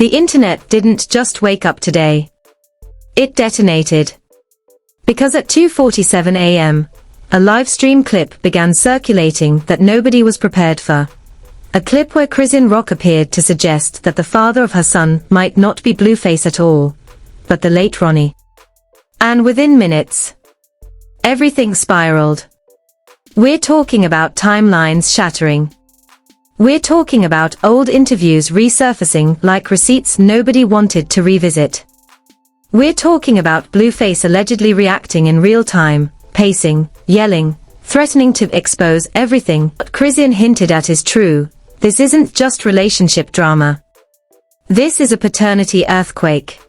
The internet didn't just wake up today. It detonated. Because at 2:47 a.m., a live stream clip began circulating that nobody was prepared for. A clip where Chrisean appeared to suggest that the father of her son might not be Blueface at all, but the late Ronny. And within minutes, everything spiraled. We're talking about timelines shattering. We're talking about old interviews resurfacing like receipts nobody wanted to revisit. We're talking about Blueface allegedly reacting in real time, pacing, yelling, threatening to expose everything what Chrisean hinted at is true. This isn't just relationship drama. This is a paternity earthquake.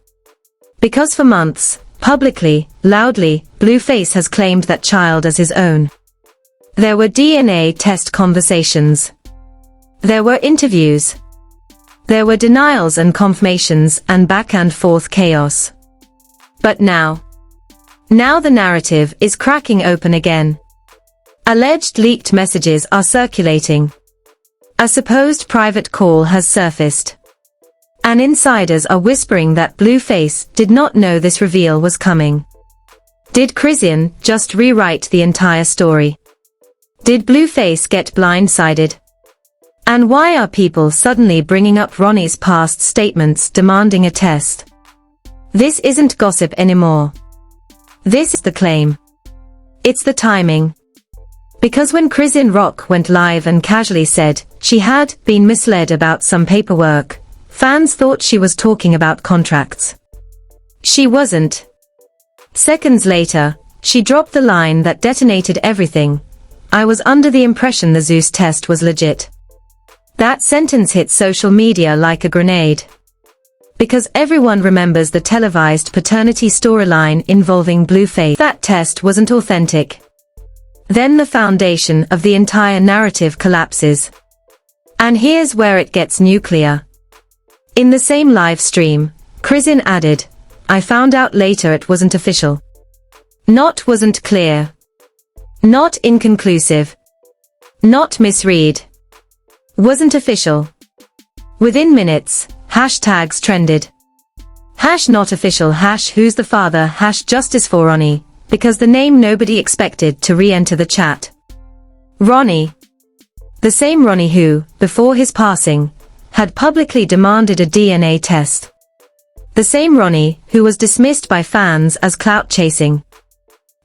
Because for months, publicly, loudly, Blueface has claimed that child as his own. There were DNA test conversations. There were interviews. There were denials and confirmations and back and forth chaos. But now the narrative is cracking open again. Alleged leaked messages are circulating. A supposed private call has surfaced. And insiders are whispering that Blueface did not know this reveal was coming. Did Chrisean just rewrite the entire story? Did Blueface get blindsided? And why are people suddenly bringing up Ronny's past statements demanding a test? This isn't gossip anymore. This is the claim. It's the timing. Because when Chrisean went live and casually said she had been misled about some paperwork, fans thought she was talking about contracts. She wasn't. Seconds later, she dropped the line that detonated everything. I was under the impression the Zeus test was legit. That sentence hit social media like a grenade. Because everyone remembers the televised paternity storyline involving Blueface. That test wasn't authentic. Then the foundation of the entire narrative collapses. And here's where it gets nuclear. In the same live stream, Chrisean added, I found out later it wasn't official. Not wasn't clear. Not inconclusive. Not misread. Wasn't official. Within minutes, hashtags trended. Hash not official, hash who's the father, hash justice for Ronny, because the name nobody expected to re-enter the chat. Ronny. The same Ronny who, before his passing, had publicly demanded a DNA test. The same Ronny who was dismissed by fans as clout chasing.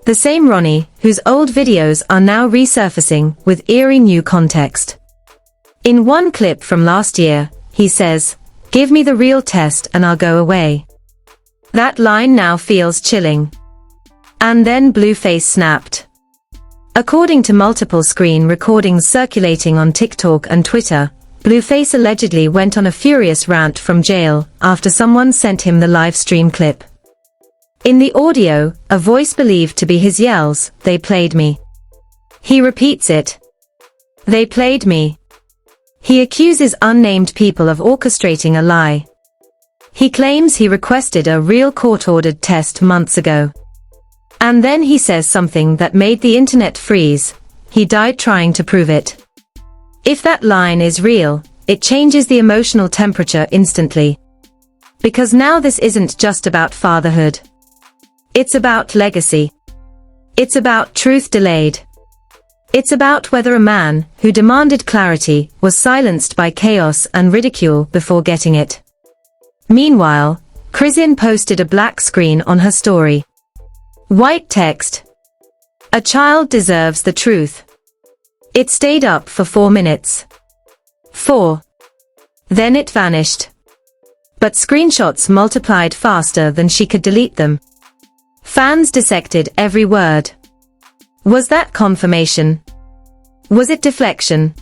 The same Ronny whose old videos are now resurfacing with eerie new context. In one clip from last year, he says, "Give me the real test and I'll go away." That line now feels chilling. And then Blueface snapped. According to multiple screen recordings circulating on TikTok and Twitter, Blueface allegedly went on a furious rant from jail after someone sent him the live stream clip. In the audio, a voice believed to be his yells, "They played me." He repeats it. "They played me." He accuses unnamed people of orchestrating a lie. He claims he requested a real court-ordered test months ago. And then he says something that made the internet freeze. He died trying to prove it. If that line is real, it changes the emotional temperature instantly. Because now this isn't just about fatherhood. It's about legacy. It's about truth delayed. It's about whether a man who demanded clarity was silenced by chaos and ridicule before getting it. Meanwhile, Chrisean posted a black screen on her story. White text. "A child deserves the truth." It stayed up for 4 minutes. 4. Then it vanished. But screenshots multiplied faster than she could delete them. Fans dissected every word. Was that confirmation? Was it deflection?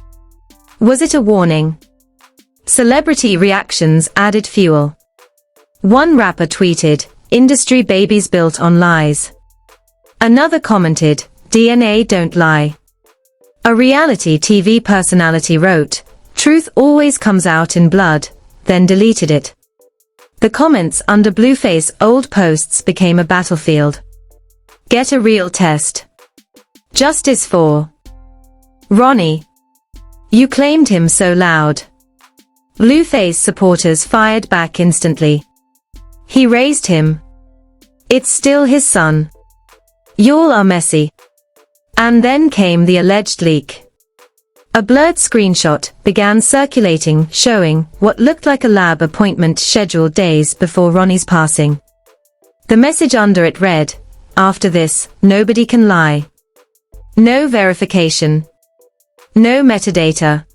Was it a warning? Celebrity reactions added fuel. One rapper tweeted, "Industry babies built on lies." Another commented, "DNA don't lie." A reality TV personality wrote, "Truth always comes out in blood," then deleted it. The comments under Blueface old posts became a battlefield. Get a real test. Justice for Ronny. You claimed him so loud. Blueface supporters fired back instantly. He raised him. It's still his son. Y'all are messy. And then came the alleged leak. A blurred screenshot began circulating showing what looked like a lab appointment scheduled days before Ronny's passing. The message under it read, "After this, nobody can lie. No verification. No metadata."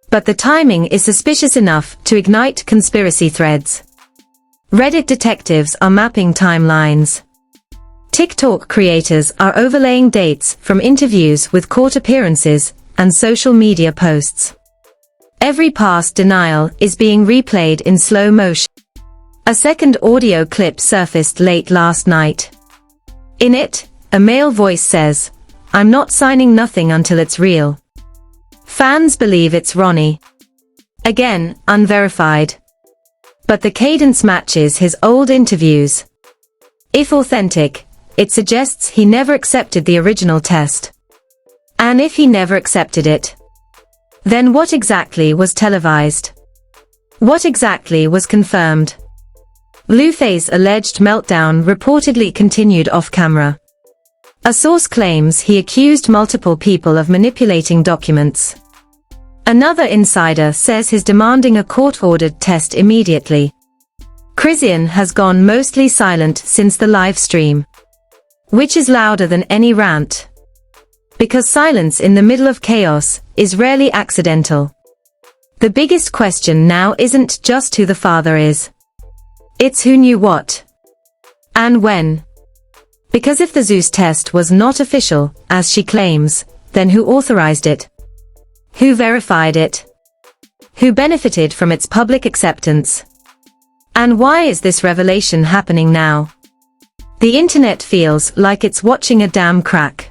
But the timing is suspicious enough to ignite conspiracy threads. Reddit detectives are mapping timelines. TikTok creators are overlaying dates from interviews with court appearances and social media posts. Every past denial is being replayed in slow motion. A second audio clip surfaced late last night. In it, a male voice says, "I'm not signing nothing until it's real." Fans believe it's Ronny. Again, unverified. But the cadence matches his old interviews. If authentic, it suggests he never accepted the original test. And if he never accepted it, then what exactly was televised? What exactly was confirmed? Blueface's alleged meltdown reportedly continued off-camera. A source claims he accused multiple people of manipulating documents. Another insider says he's demanding a court-ordered test immediately. Chrisean has gone mostly silent since the live stream, which is louder than any rant. Because silence in the middle of chaos is rarely accidental. The biggest question now isn't just who the father is. It's who knew what. And when. Because if the Zeus test was not official, as she claims, then who authorized it? Who verified it? Who benefited from its public acceptance? And why is this revelation happening now? The internet feels like it's watching a dam crack.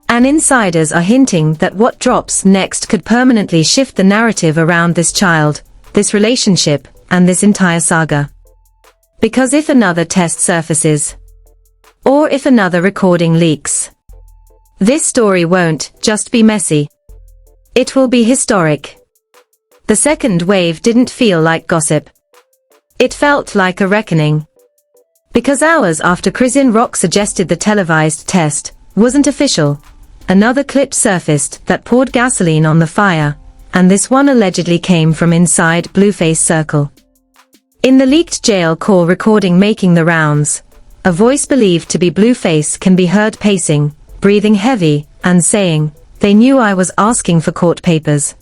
And insiders are hinting that what drops next could permanently shift the narrative around this child, this relationship, and this entire saga. Because if another test surfaces, or if another recording leaks, this story won't just be messy. It will be historic. The second wave didn't feel like gossip. It felt like a reckoning. Because hours after Chrisean Rock suggested the televised test wasn't official, another clip surfaced that poured gasoline on the fire, and this one allegedly came from inside Blueface Circle. In the leaked jail call recording making the rounds, a voice believed to be Blueface can be heard pacing, breathing heavy, and saying, "They knew I was asking for court papers.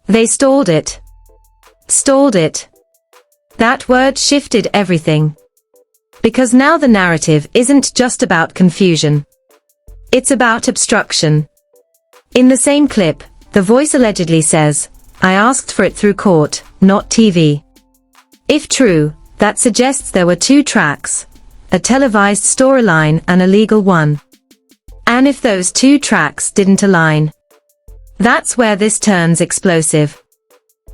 They stalled it. Stalled it." That word shifted everything. Because now the narrative isn't just about confusion. It's about obstruction. In the same clip, the voice allegedly says, "I asked for it through court, not TV." If true, that suggests there were two tracks, a televised storyline and a legal one. And if those two tracks didn't align, that's where this turns explosive.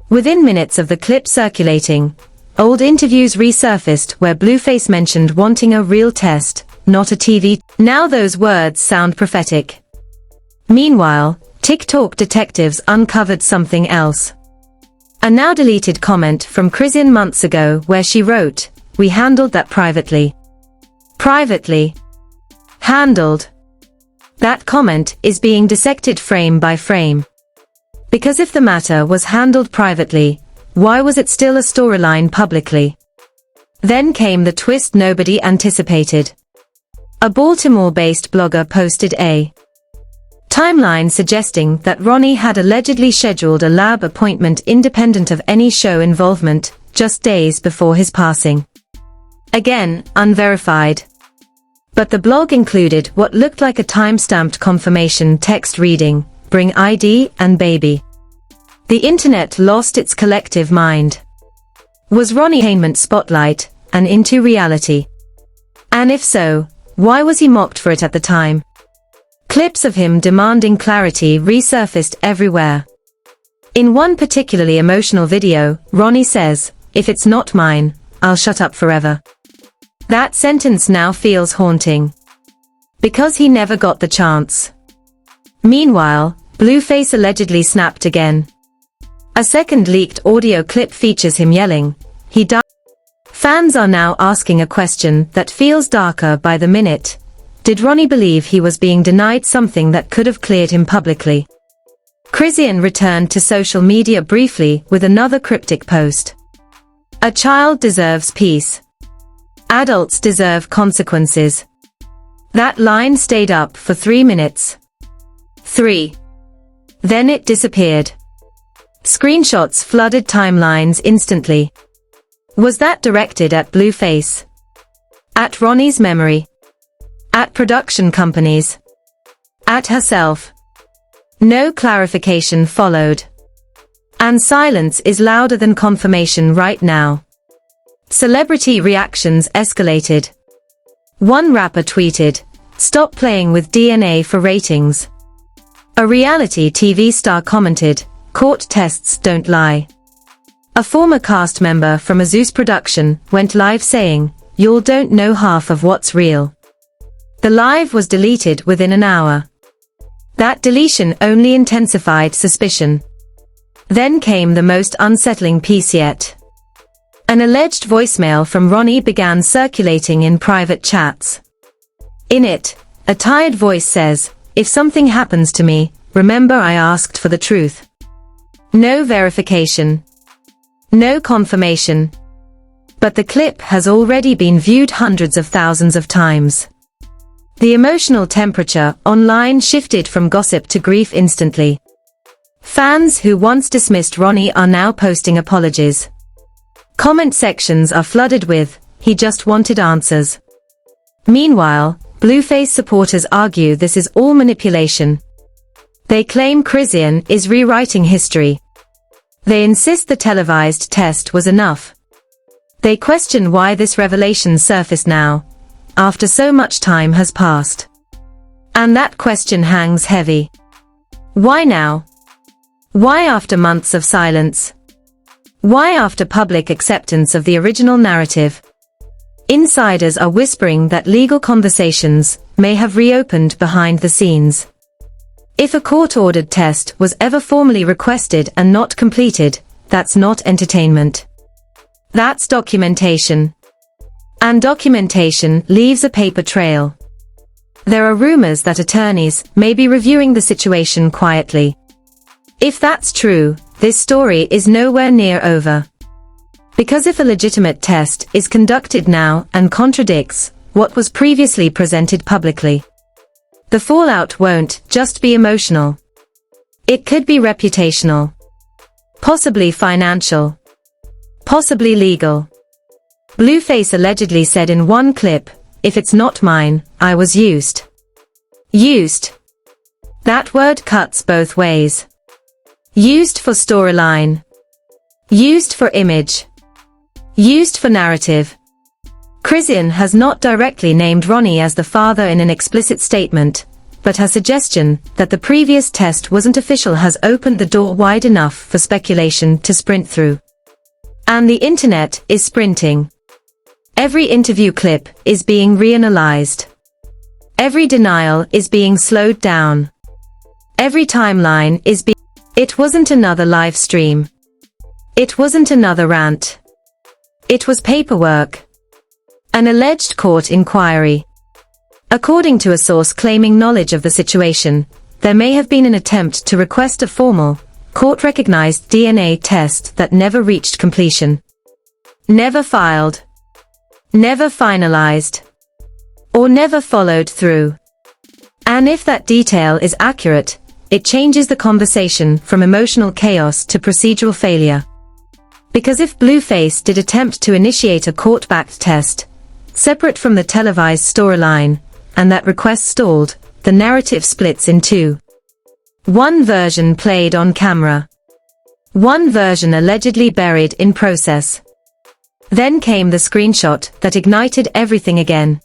Within minutes of the clip circulating, old interviews resurfaced where Blueface mentioned wanting a real test, not a TV. Now those words sound prophetic. Meanwhile, TikTok detectives uncovered something else. A now deleted comment from Chrisean months ago where she wrote, "We handled that privately." Privately. Handled. That comment is being dissected frame by frame. Because if the matter was handled privately, why was it still a storyline publicly? Then came the twist nobody anticipated. A Baltimore-based blogger posted a timeline suggesting that Ronny had allegedly scheduled a lab appointment independent of any show involvement, just days before his passing. Again, unverified. But the blog included what looked like a time-stamped confirmation text reading, "Bring ID and baby." The internet lost its collective mind. Was Ronny entertainment spotlight, and into reality? And if so, why was he mocked for it at the time? Clips of him demanding clarity resurfaced everywhere. In one particularly emotional video, Ronny says, "If it's not mine, I'll shut up forever." That sentence now feels haunting. Because he never got the chance. Meanwhile, Blueface allegedly snapped again. A second leaked audio clip features him yelling, "He died." Fans are now asking a question that feels darker by the minute. Did Ronny believe he was being denied something that could have cleared him publicly? Chrisean returned to social media briefly with another cryptic post. "A child deserves peace. Adults deserve consequences." That line stayed up for 3 minutes. 3. Then it disappeared. Screenshots flooded timelines instantly. Was that directed at Blueface? At Ronny's memory? At production companies? At herself? No clarification followed. And silence is louder than confirmation right now. Celebrity reactions escalated. One rapper tweeted, "Stop playing with DNA for ratings." A reality TV star commented, "Court tests don't lie." A former cast member from a Zeus production went live saying, "Y'all don't know half of what's real." The live was deleted within an hour. That deletion only intensified suspicion. Then came the most unsettling piece yet. An alleged voicemail from Ronny began circulating in private chats. In it, a tired voice says, "If something happens to me, remember I asked for the truth." No verification. No confirmation. But the clip has already been viewed hundreds of thousands of times. The emotional temperature online shifted from gossip to grief instantly. Fans who once dismissed Ronny are now posting apologies. Comment sections are flooded with, "He just wanted answers." Meanwhile, Blueface supporters argue this is all manipulation. They claim Chrisean is rewriting history. They insist the televised test was enough. They question why this revelation surfaced now, after so much time has passed. And that question hangs heavy. Why now? Why after months of silence? Why after public acceptance of the original narrative? Insiders are whispering that legal conversations may have reopened behind the scenes. If a court-ordered test was ever formally requested and not completed, that's not entertainment. That's documentation. And documentation leaves a paper trail. There are rumors that attorneys may be reviewing the situation quietly. If that's true, this story is nowhere near over. Because if a legitimate test is conducted now and contradicts what was previously presented publicly, the fallout won't just be emotional. It could be reputational. Possibly financial. Possibly legal. Blueface allegedly said in one clip, "If it's not mine, I was used." Used. That word cuts both ways. Used for storyline. Used for image. Used for narrative. Chrisean has not directly named Ronny as the father in an explicit statement, but her suggestion that the previous test wasn't official has opened the door wide enough for speculation to sprint through. And the internet is sprinting. Every interview clip is being reanalyzed. Every denial is being slowed down. Every timeline is being... It wasn't another live stream. It wasn't another rant. It was paperwork. An alleged court inquiry. According to a source claiming knowledge of the situation, there may have been an attempt to request a formal, court-recognized DNA test that never reached completion. Never filed. Never finalized. Or never followed through. And if that detail is accurate, it changes the conversation from emotional chaos to procedural failure. Because if Blueface did attempt to initiate a court-backed test, separate from the televised storyline, and that request stalled, the narrative splits in two. One version played on camera. One version allegedly buried in process. Then came the screenshot that ignited everything again.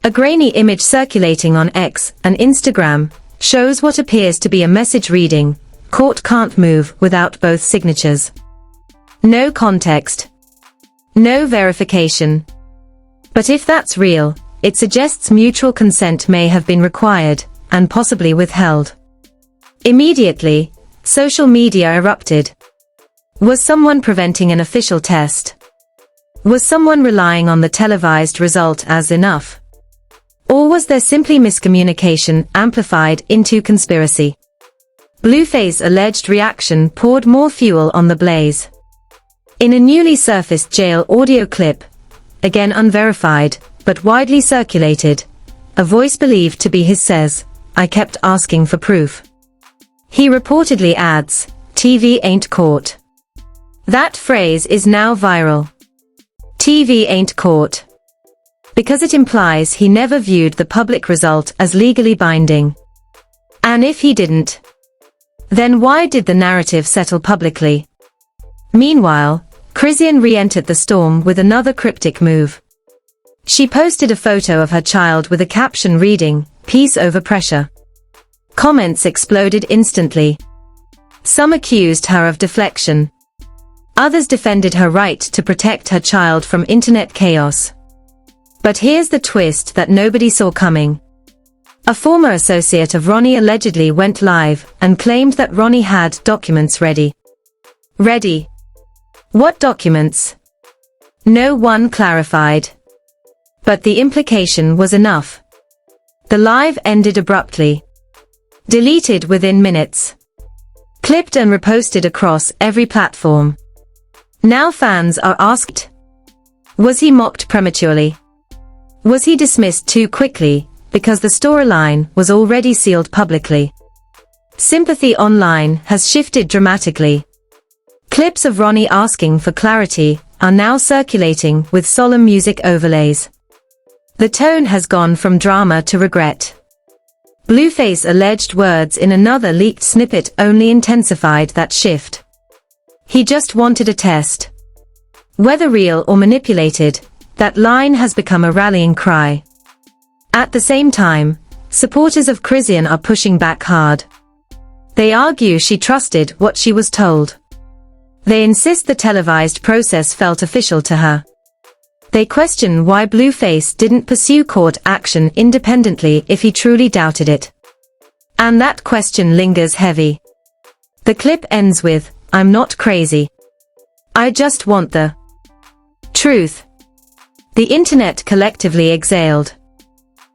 A grainy image circulating on X and Instagram shows what appears to be a message reading, "Court can't move without both signatures." No context. No verification. But if that's real, it suggests mutual consent may have been required, and possibly withheld. Immediately, social media erupted. Was someone preventing an official test? Was someone relying on the televised result as enough? Or was there simply miscommunication amplified into conspiracy? Blueface's alleged reaction poured more fuel on the blaze. In a newly surfaced jail audio clip, again unverified, but widely circulated, a voice believed to be his says, "I kept asking for proof." He reportedly adds, "TV ain't court." That phrase is now viral. TV ain't court. Because it implies he never viewed the public result as legally binding. And if he didn't, then why did the narrative settle publicly? Meanwhile, Chrisean re-entered the storm with another cryptic move. She posted a photo of her child with a caption reading, "Peace over pressure." Comments exploded instantly. Some accused her of deflection. Others defended her right to protect her child from internet chaos. But here's the twist that nobody saw coming. A former associate of Ronny allegedly went live and claimed that Ronny had documents ready. Ready? What documents? No one clarified. But the implication was enough. The live ended abruptly. Deleted within minutes. Clipped and reposted across every platform. Now fans are asked, was he mocked prematurely? Was he dismissed too quickly, because the storyline was already sealed publicly? Sympathy online has shifted dramatically. Clips of Ronny asking for clarity are now circulating with solemn music overlays. The tone has gone from drama to regret. Blueface's alleged words in another leaked snippet only intensified that shift. He just wanted a test. Whether real or manipulated, that line has become a rallying cry. At the same time, supporters of Chrisean are pushing back hard. They argue she trusted what she was told. They insist the televised process felt official to her. They question why Blueface didn't pursue court action independently if he truly doubted it. And that question lingers heavy. The clip ends with, "I'm not crazy. I just want the truth." The internet collectively exhaled.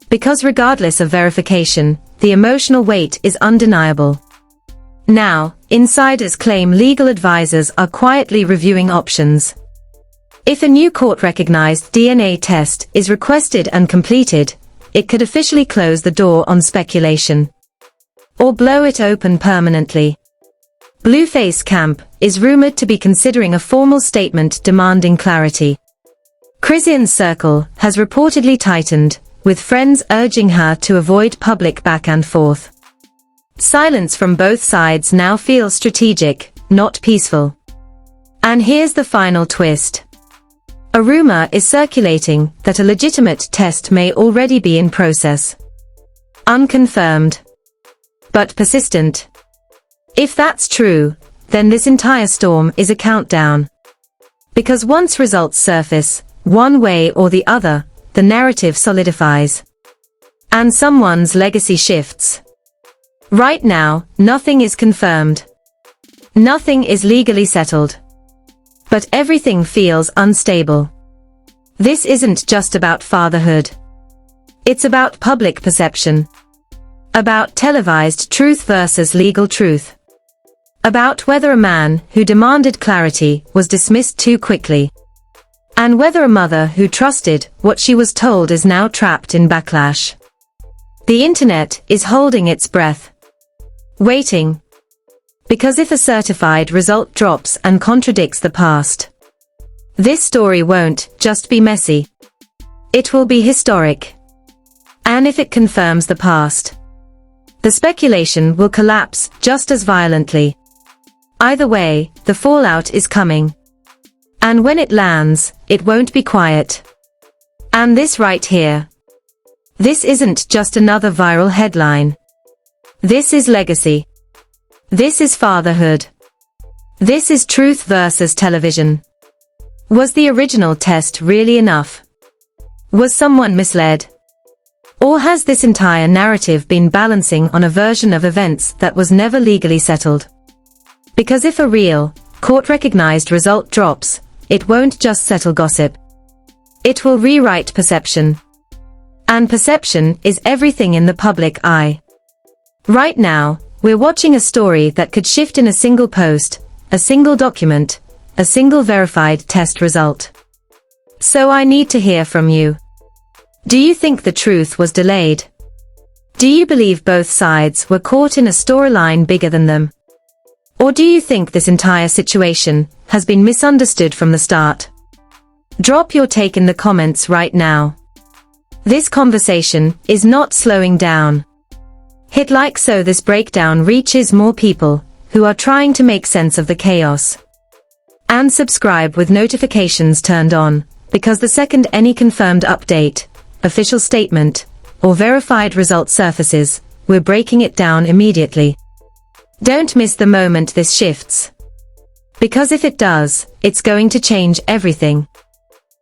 Because regardless of verification, the emotional weight is undeniable. Now, insiders claim legal advisors are quietly reviewing options. If a new court-recognized DNA test is requested and completed, it could officially close the door on speculation. Or blow it open permanently. Blueface camp is rumored to be considering a formal statement demanding clarity. Chrisean's circle has reportedly tightened, with friends urging her to avoid public back and forth. Silence from both sides now feels strategic, not peaceful. And here's the final twist. A rumor is circulating that a legitimate test may already be in process. Unconfirmed. But persistent. If that's true, then this entire storm is a countdown. Because once results surface, one way or the other, the narrative solidifies. And someone's legacy shifts. Right now, nothing is confirmed. Nothing is legally settled. But everything feels unstable. This isn't just about fatherhood. It's about public perception. About televised truth versus legal truth. About whether a man who demanded clarity was dismissed too quickly. And whether a mother who trusted what she was told is now trapped in backlash. The internet is holding its breath. Waiting. Because if a certified result drops and contradicts the past, this story won't just be messy. It will be historic. And if it confirms the past, the speculation will collapse just as violently. Either way, the fallout is coming. And when it lands, it won't be quiet. And this right here. This isn't just another viral headline. This is legacy. This is fatherhood. This is truth versus television. Was the original test really enough? Was someone misled? Or has this entire narrative been balancing on a version of events that was never legally settled? Because if a real, court-recognized result drops, it won't just settle gossip. It will rewrite perception. And perception is everything in the public eye. Right now, we're watching a story that could shift in a single post, a single document, a single verified test result. So I need to hear from you. Do you think the truth was delayed? Do you believe both sides were caught in a storyline bigger than them? Or do you think this entire situation has been misunderstood from the start? Drop your take in the comments right now. This conversation is not slowing down. Hit like so this breakdown reaches more people who are trying to make sense of the chaos. And subscribe with notifications turned on, because the second any confirmed update, official statement, or verified result surfaces, we're breaking it down immediately. Don't miss the moment this shifts. Because if it does, it's going to change everything.